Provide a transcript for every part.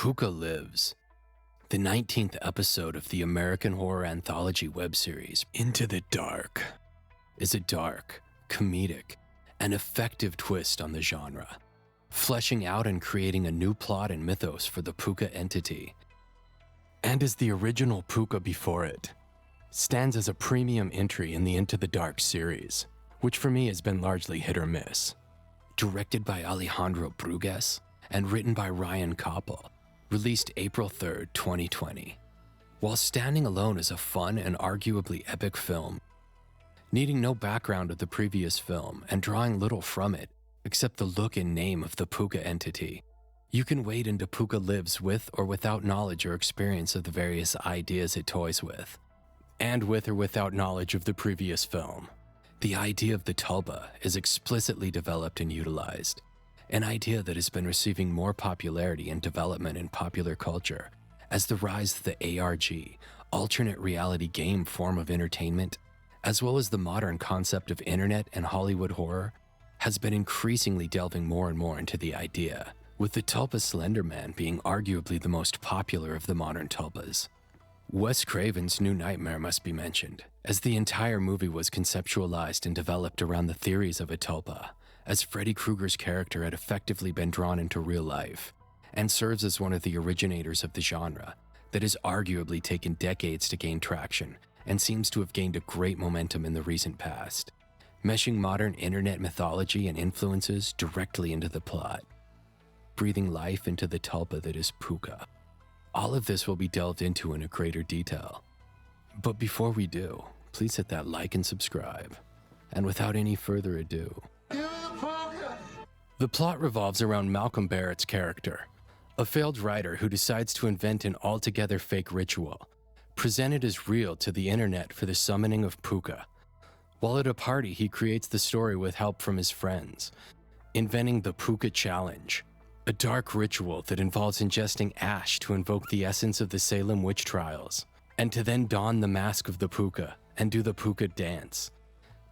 Pooka Lives, the 19th episode of the American horror anthology web series Into the Dark, is a dark, comedic, and effective twist on the genre, fleshing out and creating a new plot and mythos for the Pooka entity. And as the original Pooka before it, stands as a premium entry in the Into the Dark series, which for me has been largely hit or miss. Directed by Alejandro Brugués and written by Ryan Copple, released April 3rd, 2020. While standing alone as a fun and arguably epic film, needing no background of the previous film and drawing little from it except the look and name of the Pooka entity, you can wade into Pooka Lives with or without knowledge or experience of the various ideas it toys with, and with or without knowledge of the previous film. The idea of the Tulpa is explicitly developed and utilized, an idea that has been receiving more popularity and development in popular culture as the rise of the ARG, alternate reality game form of entertainment, as well as the modern concept of internet and Hollywood horror, has been increasingly delving more and more into the idea, with the Tulpa Slender Man being arguably the most popular of the modern Tulpas. Wes Craven's New Nightmare must be mentioned, as the entire movie was conceptualized and developed around the theories of a Tulpa, as Freddy Krueger's character had effectively been drawn into real life, and serves as one of the originators of the genre that has arguably taken decades to gain traction and seems to have gained a great momentum in the recent past, meshing modern internet mythology and influences directly into the plot, breathing life into the Tulpa that is Pooka. All of this will be delved into in a greater detail. But before we do, please hit that like and subscribe. And without any further ado, the plot revolves around Malcolm Barrett's character, a failed writer who decides to invent an altogether fake ritual, presented as real to the internet for the summoning of Pooka. While at a party, he creates the story with help from his friends, inventing the Pooka Challenge, a dark ritual that involves ingesting ash to invoke the essence of the Salem witch trials, and to then don the mask of the Pooka and do the Pooka dance.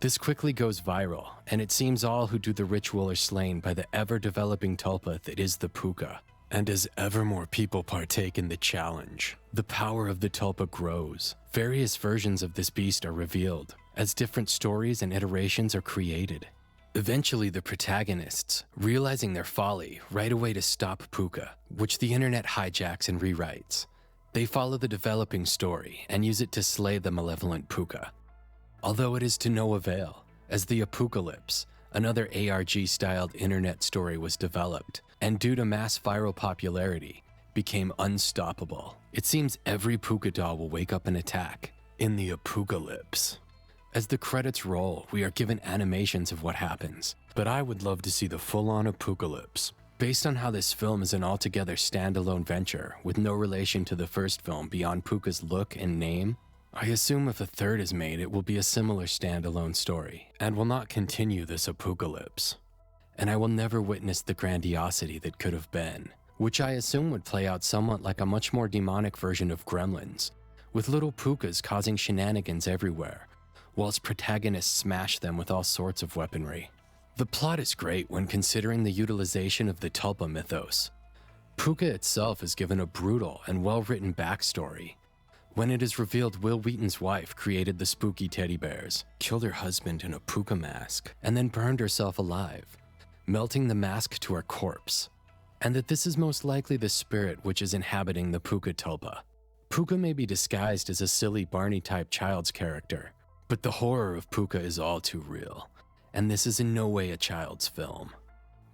This quickly goes viral, and it seems all who do the ritual are slain by the ever-developing Tulpa that is the Pooka. And as ever more people partake in the challenge, the power of the Tulpa grows. Various versions of this beast are revealed, as different stories and iterations are created. Eventually, the protagonists, realizing their folly, write a way to stop Pooka, which the internet hijacks and rewrites. They follow the developing story and use it to slay the malevolent Pooka. Although it is to no avail, as the Apocalypse, another ARG-styled internet story was developed, and due to mass viral popularity, became unstoppable. It seems every Pooka doll will wake up and attack in the Apocalypse. As the credits roll, we are given animations of what happens, but I would love to see the full-on Apocalypse. Based on how this film is an altogether standalone venture with no relation to the first film beyond Pooka's look and name, I assume if a third is made, it will be a similar standalone story, and will not continue this Apocalypse. And I will never witness the grandiosity that could have been, which I assume would play out somewhat like a much more demonic version of Gremlins, with little Pookas causing shenanigans everywhere, whilst protagonists smash them with all sorts of weaponry. The plot is great when considering the utilization of the Tulpa mythos. Pooka itself is given a brutal and well-written backstory. When it is revealed Wil Wheaton's wife created the spooky teddy bears, killed her husband in a Pooka mask, and then burned herself alive, melting the mask to her corpse, and that this is most likely the spirit which is inhabiting the Pooka Tulpa. Pooka may be disguised as a silly Barney-type child's character, but the horror of Pooka is all too real, and this is in no way a child's film.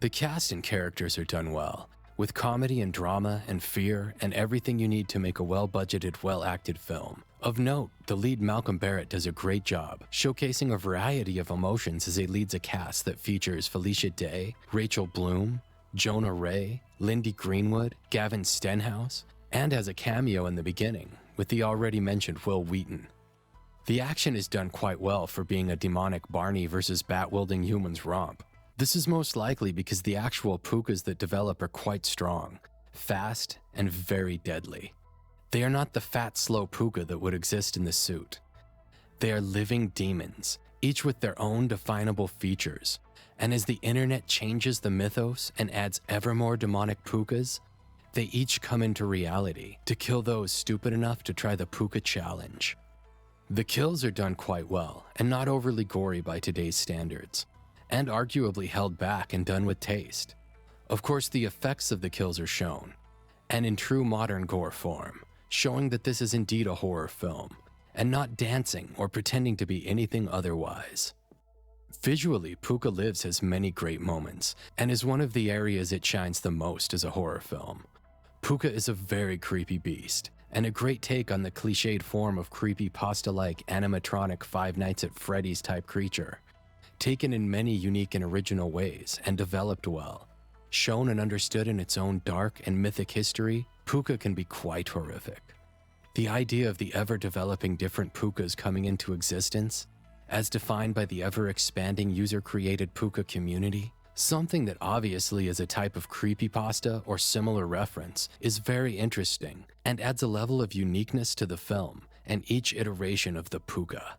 The cast and characters are done well, with comedy and drama and fear and everything you need to make a well-budgeted, well-acted film. Of note, the lead Malcolm Barrett does a great job, showcasing a variety of emotions as he leads a cast that features Felicia, Rachel Bloom, Jonah Ray, Lyndie Greenwood, Gavin Stenhouse, and has a cameo in the beginning, with the already mentioned Wil Wheaton. The action is done quite well for being a demonic Barney versus bat-wielding humans romp. This is most likely because the actual Pookas that develop are quite strong, fast, and very deadly. They are not the fat, slow Pooka that would exist in the suit. They are living demons, each with their own definable features, and as the internet changes the mythos and adds ever more demonic Pookas, They each come into reality to kill those stupid enough to try the Pooka challenge. The kills are done quite well and not overly gory by today's standards, and arguably held back and done with taste. Of course, the effects of the kills are shown, and in true modern gore form, showing that this is indeed a horror film, and not dancing or pretending to be anything otherwise. Visually, Pooka Lives has many great moments, and is one of the areas it shines the most as a horror film. Pooka is a very creepy beast, and a great take on the cliched form of creepy pasta-like animatronic Five Nights at Freddy's type creature, taken in many unique and original ways and developed well. Shown and understood in its own dark and mythic history, Pooka can be quite horrific. The idea of the ever-developing different Pookas coming into existence, as defined by the ever-expanding user-created Pooka community, something that obviously is a type of creepypasta or similar reference, is very interesting and adds a level of uniqueness to the film and each iteration of the Pooka.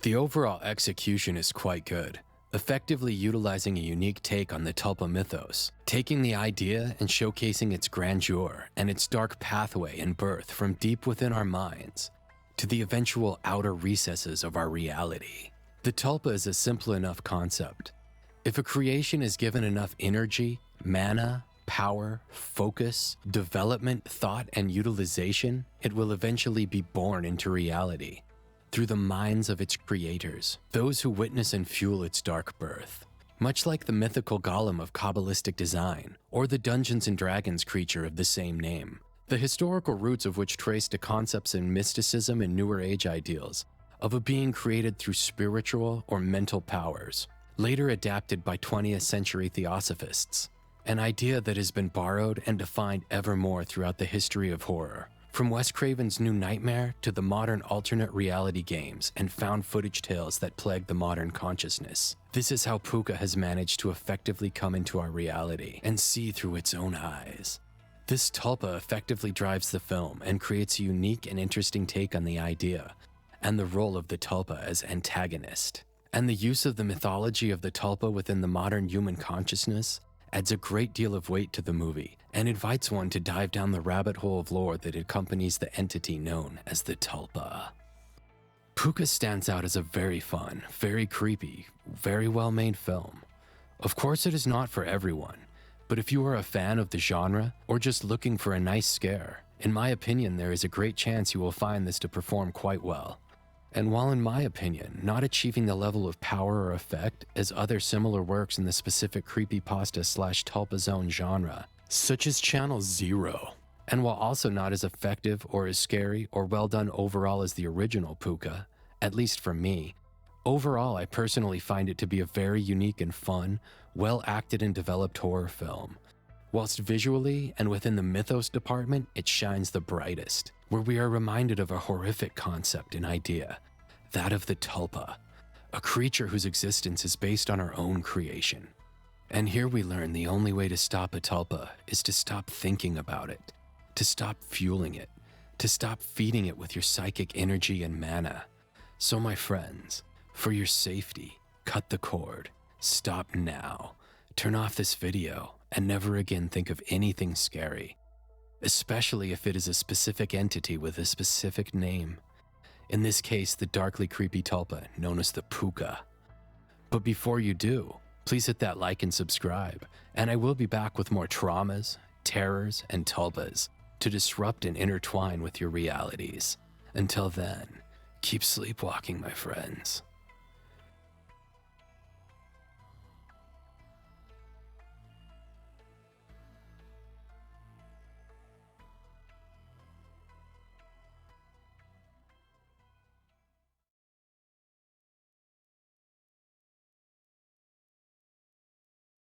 The overall execution is quite good, effectively utilizing a unique take on the Tulpa mythos, taking the idea and showcasing its grandeur and its dark pathway and birth from deep within our minds to the eventual outer recesses of our reality. The Tulpa is a simple enough concept. If a creation is given enough energy, mana, power, focus, development, thought, and utilization, it will eventually be born into reality through the minds of its creators, those who witness and fuel its dark birth. Much like the mythical golem of Kabbalistic design, or the Dungeons & Dragons creature of the same name, the historical roots of which trace to concepts in mysticism and Newer Age ideals of a being created through spiritual or mental powers, later adapted by 20th century theosophists, an idea that has been borrowed and defined ever more throughout the history of horror. From Wes Craven's New Nightmare to the modern alternate reality games and found footage tales that plague the modern consciousness, this is how Pooka has managed to effectively come into our reality and see through its own eyes. This Tulpa effectively drives the film and creates a unique and interesting take on the idea and the role of the Tulpa as antagonist. And the use of the mythology of the Tulpa within the modern human consciousness adds a great deal of weight to the movie and invites one to dive down the rabbit hole of lore that accompanies the entity known as the Tulpa. Pooka stands out as a very fun, very creepy, very well-made film. Of course, it is not for everyone, but if you are a fan of the genre or just looking for a nice scare, in my opinion, there is a great chance you will find this to perform quite well. And while in my opinion, not achieving the level of power or effect as other similar works in the specific creepypasta/Tulpa zone genre, such as Channel Zero, and while also not as effective or as scary or well done overall as the original Pooka, at least for me, overall I personally find it to be a very unique and fun, well acted and developed horror film. Whilst visually and within the mythos department, it shines the brightest, where we are reminded of a horrific concept and idea, that of the Tulpa, a creature whose existence is based on our own creation. And here we learn the only way to stop a Tulpa is to stop thinking about it, to stop fueling it, to stop feeding it with your psychic energy and mana. So my friends, for your safety, cut the cord, stop now, turn off this video, and never again think of anything scary, especially if it is a specific entity with a specific name. In this case, the darkly creepy Tulpa known as the Pooka. But before you do, please hit that like and subscribe, and I will be back with more traumas, terrors, and Tulpas to disrupt and intertwine with your realities. Until then, keep sleepwalking, my friends.